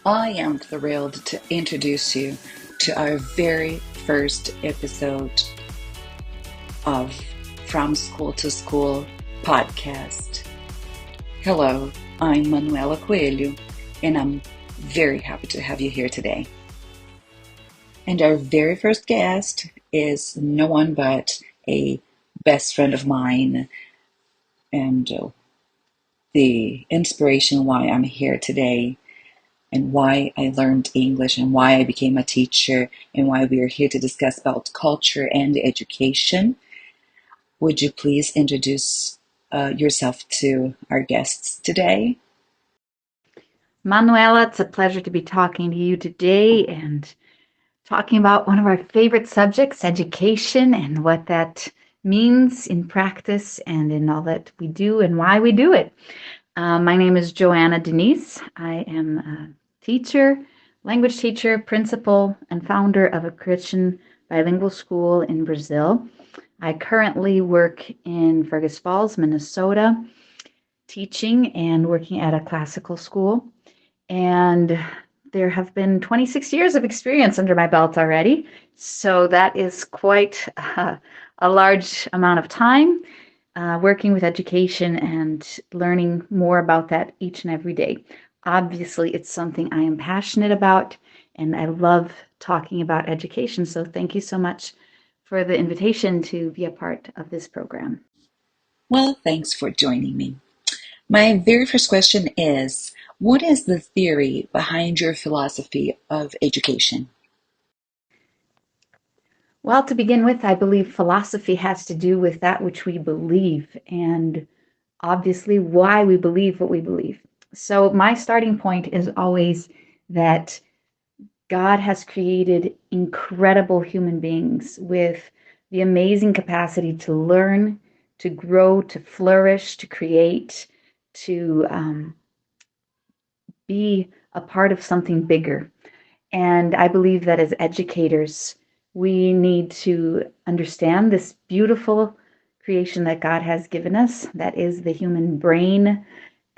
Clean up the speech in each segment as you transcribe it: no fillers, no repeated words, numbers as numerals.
I am thrilled to introduce you to our very first episode of From School to School podcast. Hello, I'm Manu Coelho, and I'm very happy to have you here today. And our very first guest is no one but a best friend of mine and the inspiration why I'm here today and why I learned English and why I became a teacher and why we are here to discuss about culture and education. Would you please introduce yourself to our guests today? Manuela, it's a pleasure to be talking to you today and talking about one of our favorite subjects, education, and what that means in practice and in all that we do and why we do it. My name is Joanna Diniz. I am a teacher, language teacher, principal, and founder of a Christian bilingual school in Brazil. I currently work in Fergus Falls, Minnesota, teaching and working at a classical school. And there have been 26 years of experience under my belt already. So that is quite a large amount of time working with education and learning more about that each and every day. Obviously, it's something I am passionate about, and I love talking about education. So thank you so much for the invitation to be a part of this program. Well, thanks for joining me. My very first question is, what is the theory behind your philosophy of education? Well, to begin with, I believe philosophy has to do with that which we believe and obviously why we believe what we believe. So, my starting point is always that God has created incredible human beings with the amazing capacity to learn, to grow, to flourish, to create, to be a part of something bigger. And I believe that as educators, we need to understand this beautiful creation that God has given us, that is the human brain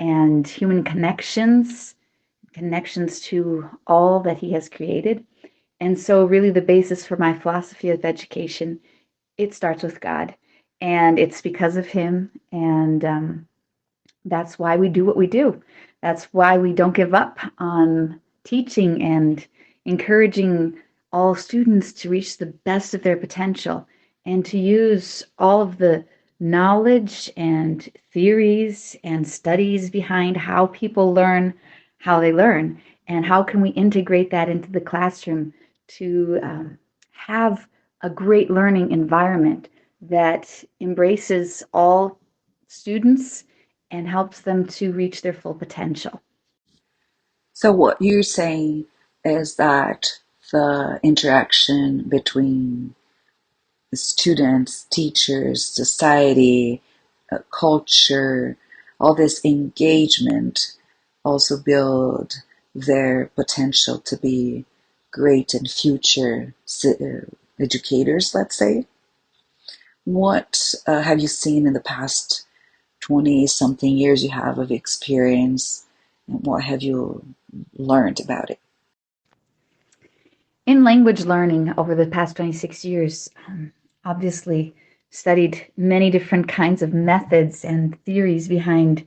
and human connections, connections to all that He has created. And so, really, the basis for my philosophy of education, it starts with God, and it's because of Him. And that's why we do what we do. That's why we don't give up on teaching and encouraging all students to reach the best of their potential and to use all of the knowledge and theories and studies behind how people learn how they learn and how can we integrate that into the classroom to have a great learning environment that embraces all students and helps them to reach their full potential. So, what you're saying is that the interaction between students, teachers, society, culture, all this engagement also build their potential to be great and future educators, let's say. What have you seen in the past 20 something years you have of experience, and what have you learned about it? In language learning over the past 26 years, obviously studied many different kinds of methods and theories behind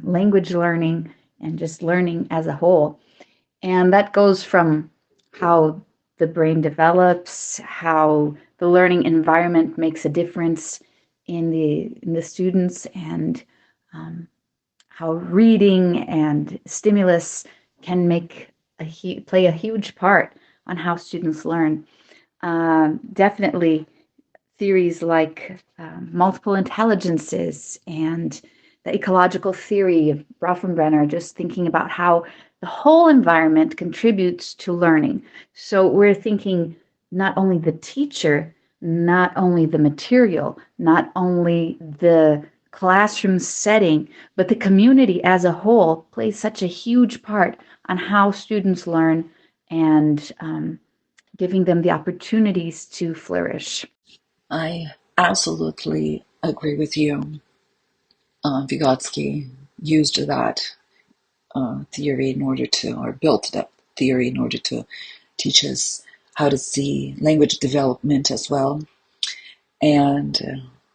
language learning and just learning as a whole. And that goes from how the brain develops, how the learning environment makes a difference in the students, and um, how reading and stimulus can make play a huge part on how students learn. Definitely theories like multiple intelligences and the ecological theory of Bronfenbrenner, just thinking about how the whole environment contributes to learning. So we're thinking not only the teacher, not only the material, not only the classroom setting, but the community as a whole plays such a huge part on how students learn and giving them the opportunities to flourish. I absolutely agree with you. Vygotsky used that theory in order to, or built that theory in order to teach us how to see language development as well. And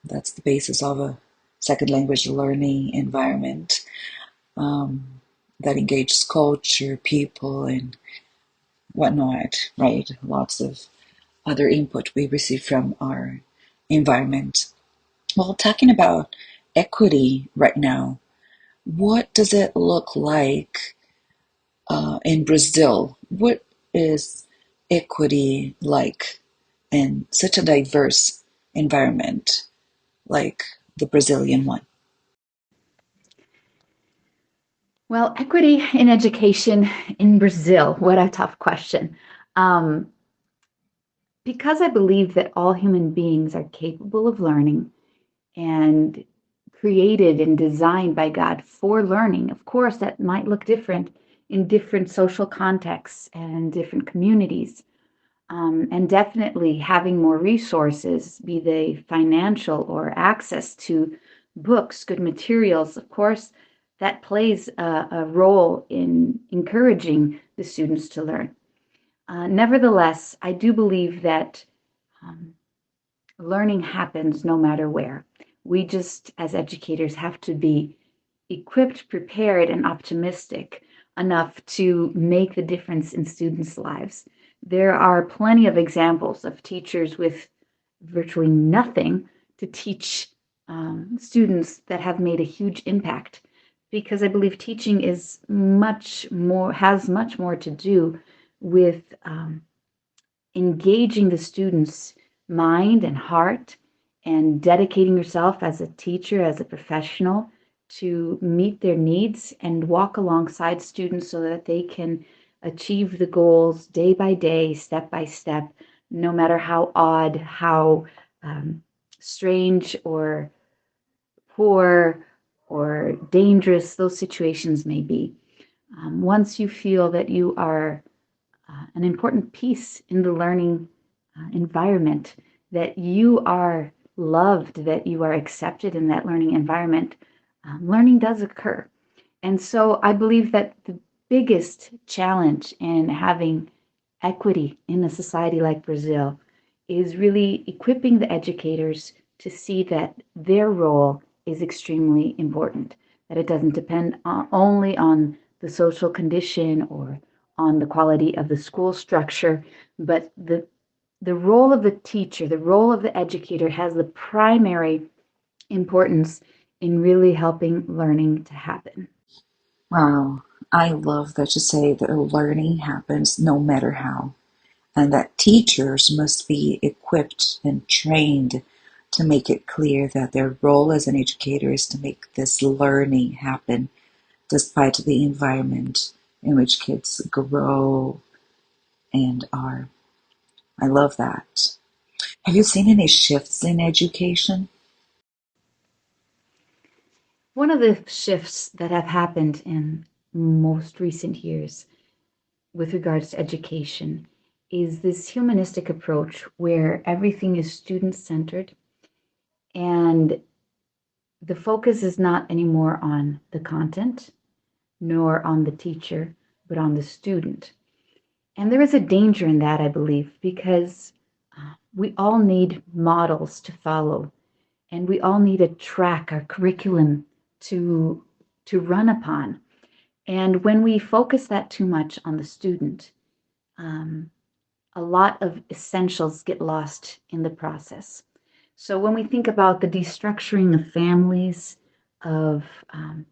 that's the basis of a second language learning environment that engages culture, people, and whatnot, right? Lots of other input we receive from our environment. Well, talking about equity right now, what does it look like in Brazil? What is equity like in such a diverse environment like the Brazilian one? Well, equity in education in Brazil, what a tough question. Um, because I believe that all human beings are capable of learning and created and designed by God for learning, of course, that might look different in different social contexts and different communities. And definitely having more resources, be they financial or access to books, good materials, of course, that plays a role in encouraging the students to learn. Nevertheless, I do believe that um, learning happens no matter where. We just, as educators, have to be equipped, prepared, and optimistic enough to make the difference in students' lives. There are plenty of examples of teachers with virtually nothing to teach students that have made a huge impact, because I believe teaching is much more, has much more to do with engaging the students' mind and heart and dedicating yourself as a teacher, as a professional, to meet their needs and walk alongside students so that they can achieve the goals day by day, step by step, no matter how odd, how strange or poor or dangerous those situations may be. Once you feel that you are an important piece in the learning environment, that you are loved, that you are accepted in that learning environment, learning does occur. And so I believe that the biggest challenge in having equity in a society like Brazil is really equipping the educators to see that their role is extremely important, that it doesn't depend only on the social condition or on the quality of the school structure, but the role of the teacher, the role of the educator has the primary importance in really helping learning to happen. Wow, I love that you say that learning happens no matter how, and that teachers must be equipped and trained to make it clear that their role as an educator is to make this learning happen despite the environment in which kids grow and are. I love that. Have you seen any shifts in education? One of the shifts that have happened in most recent years with regards to education is this humanistic approach where everything is student centered and the focus is not anymore on the content nor on the teacher, but on the student. And there is a danger in that, I believe, because we all need models to follow and we all need a track, our curriculum to run upon. And when we focus that too much on the student, um, a lot of essentials get lost in the process. So when we think about the destructuring of families, of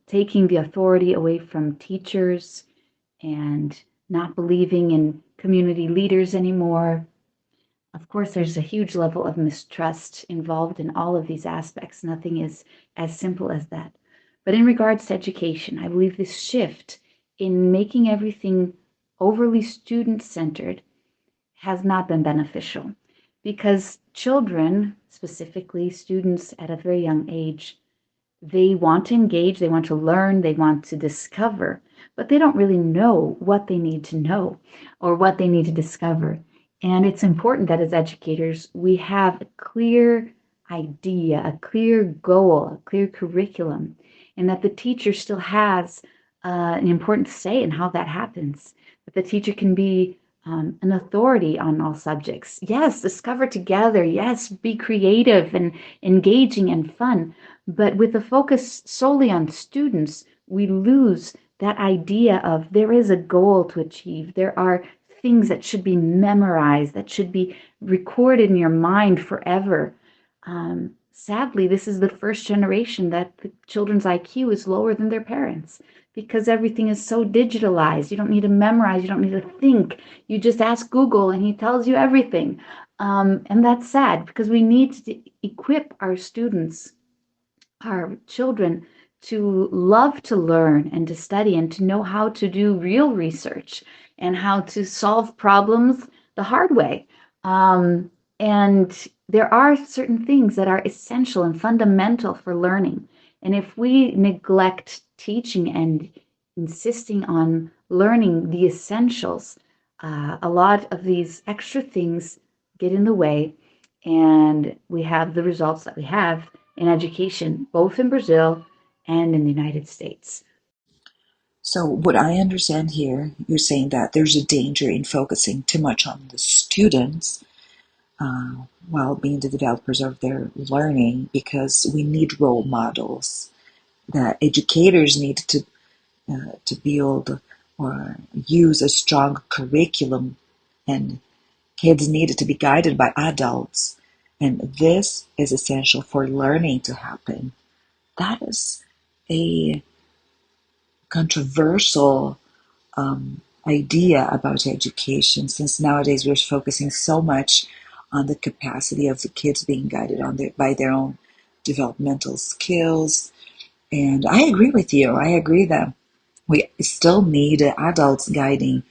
taking the authority away from teachers and not believing in community leaders anymore, of course, there's a huge level of mistrust involved in all of these aspects. Nothing is as simple as that. But in regards to education, I believe this shift in making everything overly student centered has not been beneficial because children, specifically students at a very young age, they want to engage, they want to learn, they want to discover, but they don't really know what they need to know or what they need to discover. And it's important that as educators, we have a clear idea, a clear goal, a clear curriculum, and that the teacher still has an important say in how that happens. That the teacher can be an authority on all subjects. Yes, discover together. Yes, be creative and engaging and fun. But with the focus solely on students, we lose that idea of there is a goal to achieve. There are things that should be memorized, that should be recorded in your mind forever. Sadly, this is the first generation that the children's IQ is lower than their parents because everything is so digitalized. You don't need to memorize, you don't need to think. You just ask Google and he tells you everything. And that's sad because we need to equip our students, our children, to love to learn and to study and to know how to do real research and how to solve problems the hard way. And there are certain things that are essential and fundamental for learning. And if we neglect teaching and insisting on learning the essentials, a lot of these extra things get in the way, and we have the results that we have in education, both in Brazil and in the United States. So, what I understand here, you're saying that there's a danger in focusing too much on the students while being the developers of their learning, because we need role models that educators need to build or use a strong curriculum, and kids need to be guided by adults. And this is essential for learning to happen. That is a controversial idea about education, since nowadays we're focusing so much on the capacity of the kids being guided by their own developmental skills. And I agree with you. I agree that we still need adults guiding,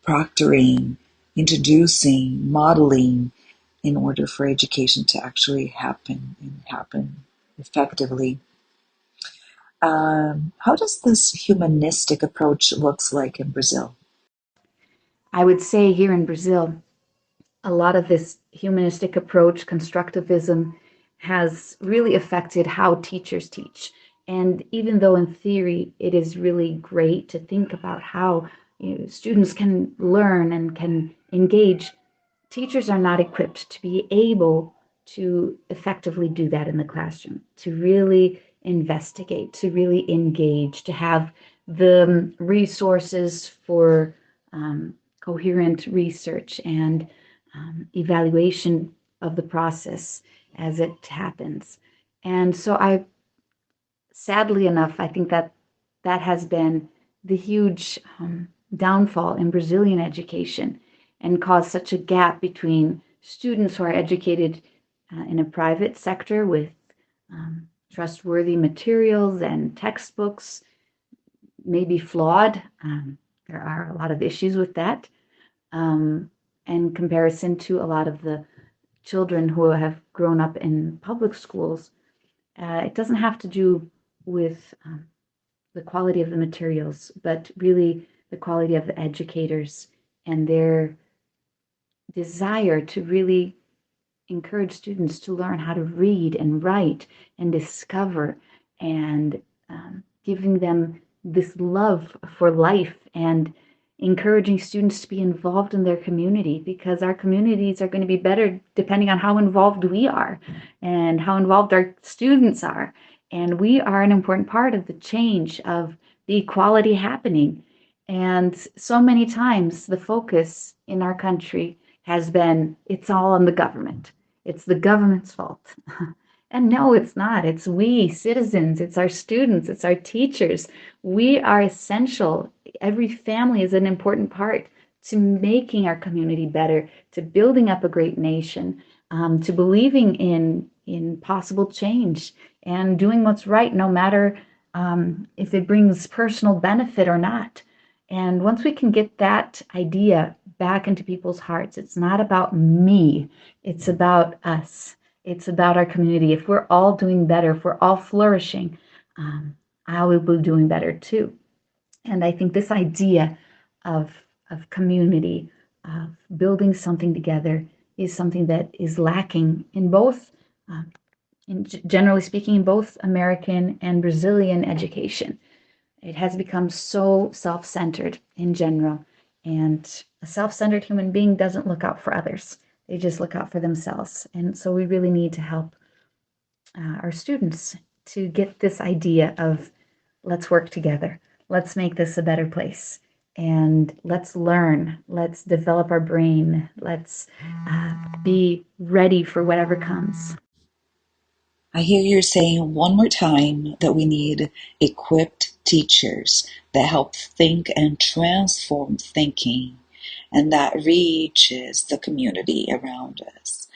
proctoring, introducing, modeling in order for education to actually happen and happen effectively. How does this humanistic approach looks like in Brazil? I would say here in Brazil, a lot of this humanistic approach, constructivism, has really affected how teachers teach. And even though in theory it is really great to think about how students can learn and can engage, teachers are not equipped to be able to effectively do that in the classroom, to really investigate, to really engage, to have the resources for coherent research and evaluation of the process as it happens. And so sadly enough, I think that that has been the huge downfall in Brazilian education and caused such a gap between students who are educated in a private sector with trustworthy materials and textbooks, maybe flawed. There are a lot of issues with that in comparison to a lot of the children who have grown up in public schools. It doesn't have to do with the quality of the materials, but really the quality of the educators and their desire to really encourage students to learn how to read and write and discover, and giving them this love for life and encouraging students to be involved in their community, because our communities are going to be better depending on how involved we are and how involved our students are. And we are an important part of the change of the equality happening. And so many times the focus in our country has been it's all on the government. It's the government's fault. And no, it's not. It's we, citizens, it's our students, it's our teachers. We are essential. Every family is an important part to making our community better, to building up a great nation, to believing in possible change and doing what's right, no matter if it brings personal benefit or not. And once we can get that idea back into people's hearts, it's not about me, it's about us. It's about our community. If we're all doing better, if we're all flourishing, I will be doing better too. And I think this idea of community, of building something together, is something that is lacking in both, generally speaking, in both American and Brazilian education. It has become so self-centered in general. And a self-centered human being doesn't look out for others. They just look out for themselves. And so we really need to help our students to get this idea of let's work together. Let's make this a better place. And let's learn. Let's develop our brain. Let's be ready for whatever comes. I hear you saying one more time that we need equipped teachers that help think and transform thinking, and that reaches the community around us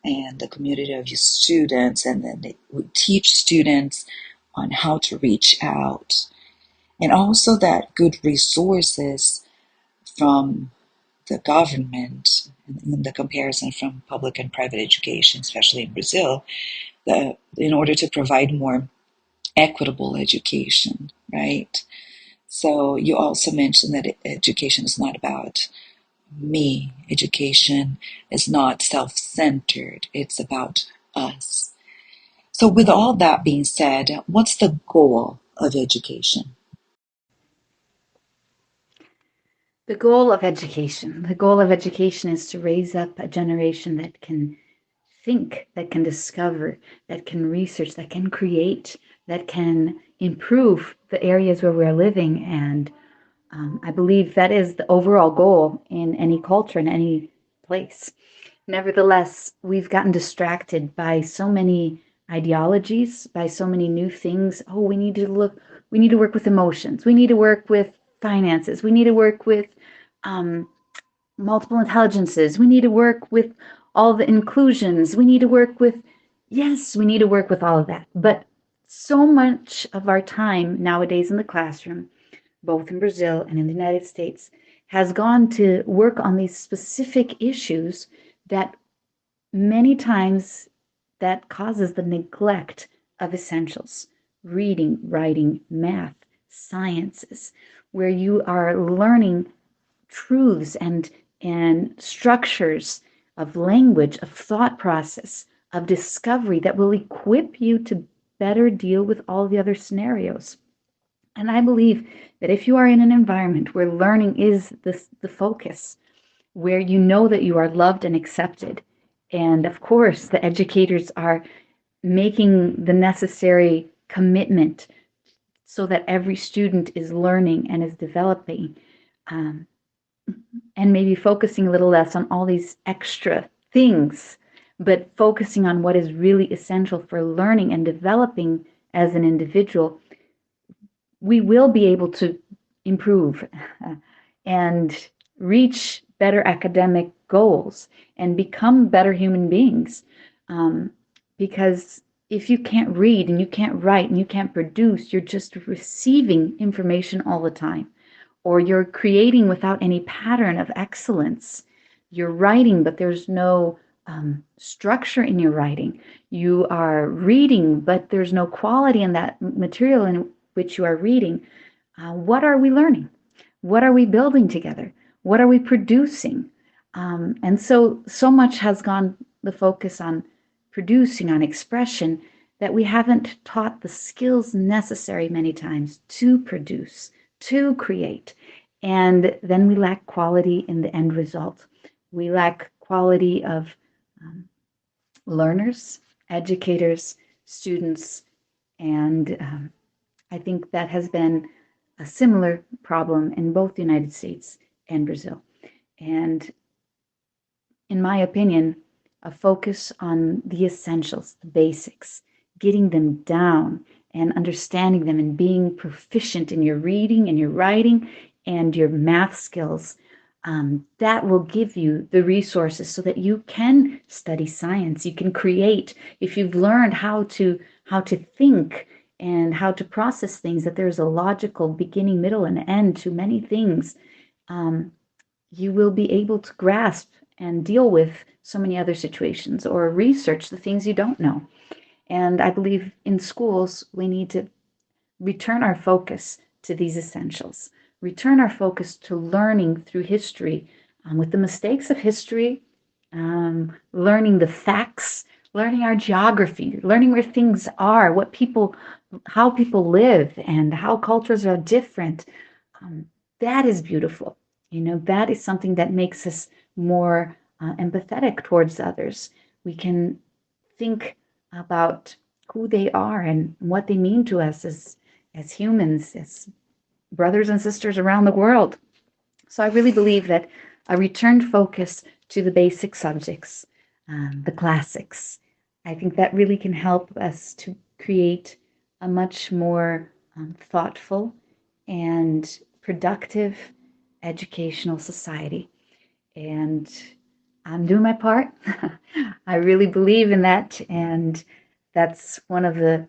and the community of your students, and then we teach students on how to reach out, and also that good resources from the government in the comparison from public and private education, especially in Brazil, in order to provide more equitable education, right? So you also mentioned that education is not about me. Education is not self-centered. It's about us. So with all that being said, what's the goal of education? The goal of education is to raise up a generation that can think, that can discover, that can research, that can create, that can improve the areas where we're living. And I believe that is the overall goal in any culture, in any place. Nevertheless, we've gotten distracted by so many ideologies, by so many new things. Oh, we need to work with emotions. We need to work with finances. We need to work with um, multiple intelligences. We need to work with all the inclusions. We need to work with, yes, we need to work with all of that. But so much of our time nowadays in the classroom, both in Brazil and in the United States, has gone to work on these specific issues that many times that causes the neglect of essentials: reading, writing, math, sciences, where you are learning truths and structures of language, of thought process, of discovery that will equip you to better deal with all the other scenarios. And I believe that if you are in an environment where learning is the focus, where you know that you are loved and accepted, and of course the educators are making the necessary commitment so that every student is learning and is developing, um, and maybe focusing a little less on all these extra things, but focusing on what is really essential for learning and developing as an individual, we will be able to improve and reach better academic goals and become better human beings. Because if you can't read and you can't write and you can't produce, you're just receiving information all the time, or you're creating without any pattern of excellence. You're writing, but there's no structure in your writing. You are reading, but there's no quality in that material in which you are reading. What are we learning? What are we building together? What are we producing? And so much has gone the focus on producing, on expression, that we haven't taught the skills necessary many times to produce, to create. And then we lack quality in the end result. We lack quality of learners, educators, students, and I think that has been a similar problem in both the United States and Brazil. And in my opinion, a focus on the essentials, the basics, getting them down and understanding them and being proficient in your reading and your writing and your math skills, that will give you the resources so that you can study science, you can create. If you've learned how to think and how to process things, that there's a logical beginning, middle, and end to many things, you will be able to grasp and deal with so many other situations or research the things you don't know. And I believe in schools, we need to return our focus to these essentials, return our focus to learning through history, with the mistakes of history, learning the facts, learning our geography, learning where things are, what people how people live and how cultures are different. That is beautiful. That is something that makes us more empathetic towards others. We can think about who they are and what they mean to us as humans, as brothers and sisters around the world. So I really believe that a returned focus to the basic subjects, the classics, I think that really can help us to create a much more thoughtful and productive educational society. And I'm doing my part. I really believe in that, and that's one of the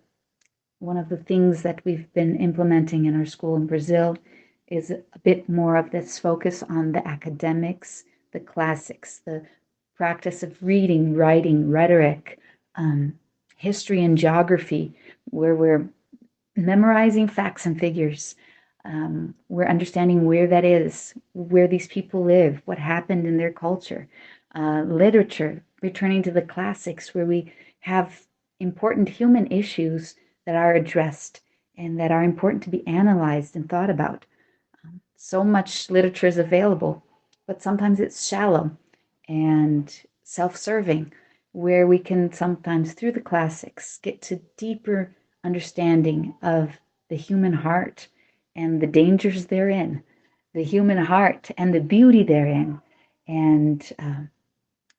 things that we've been implementing in our school in Brazil is a bit more of this focus on the academics, the classics, the practice of reading, writing, rhetoric, um, history and geography, where we're memorizing facts and figures. We're understanding where that is, where these people live, what happened in their culture. Literature, returning to the classics, where we have important human issues that are addressed and that are important to be analyzed and thought about. So much literature is available, but sometimes it's shallow and self-serving, where we can sometimes, through the classics, get to deeper understanding of the human heart and the dangers therein, the human heart and the beauty therein. And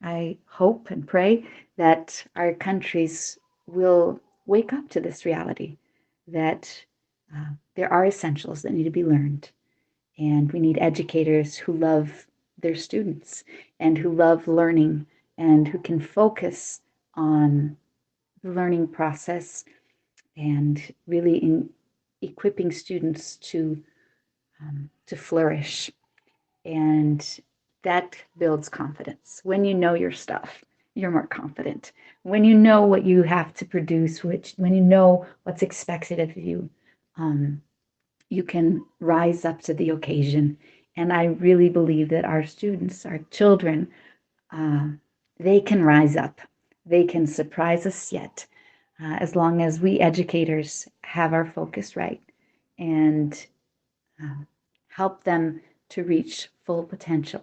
I hope and pray that our countries will wake up to this reality, that there are essentials that need to be learned. And we need educators who love their students and who love learning and who can focus on the learning process and really in equipping students to flourish. And that builds confidence. When you know your stuff, you're more confident. When you know what you have to produce, when you know what's expected of you, you can rise up to the occasion. And I really believe that our students, our children, they can rise up. They can surprise us yet, as long as we educators have our focus right and help them to reach full potential.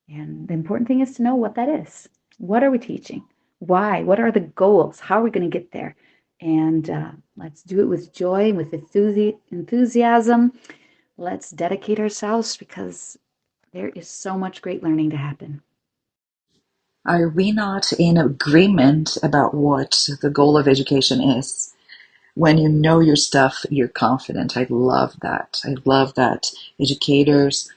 And the important thing is to know what that is. What are we teaching? Why? What are the goals? How are we going to get there? And let's do it with joy, with enthusiasm. Let's dedicate ourselves because there is so much great learning to happen. Are we not in agreement about what the goal of education is? When you know your stuff, you're confident. I love that. I love that educators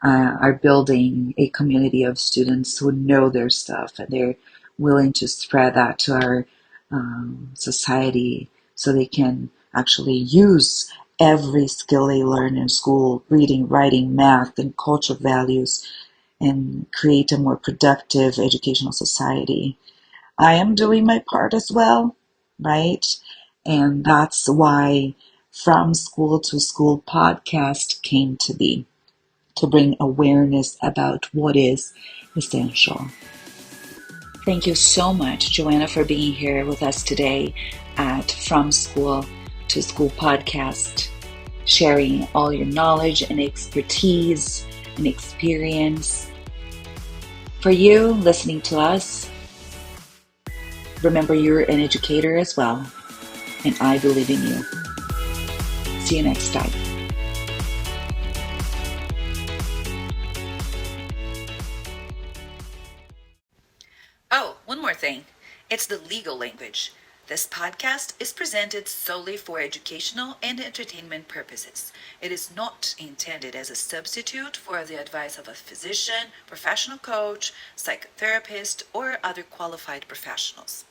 are building a community of students who know their stuff and they're willing to spread that to our society so they can actually use every skill they learn in school, reading, writing, math, and cultural values, and create a more productive educational society. I am doing my part as well, right? And that's why From School to School podcast came to be, to bring awareness about what is essential. Thank you so much, Joanna, for being here with us today at From School to School podcast, sharing all your knowledge and expertise and experience. For you listening to us, remember you're an educator as well, and I believe in you. See you next time. Oh, one more thing. It's the legal language. This podcast is presented solely for educational and entertainment purposes. It is not intended as a substitute for the advice of a physician, professional coach, psychotherapist, or other qualified professionals.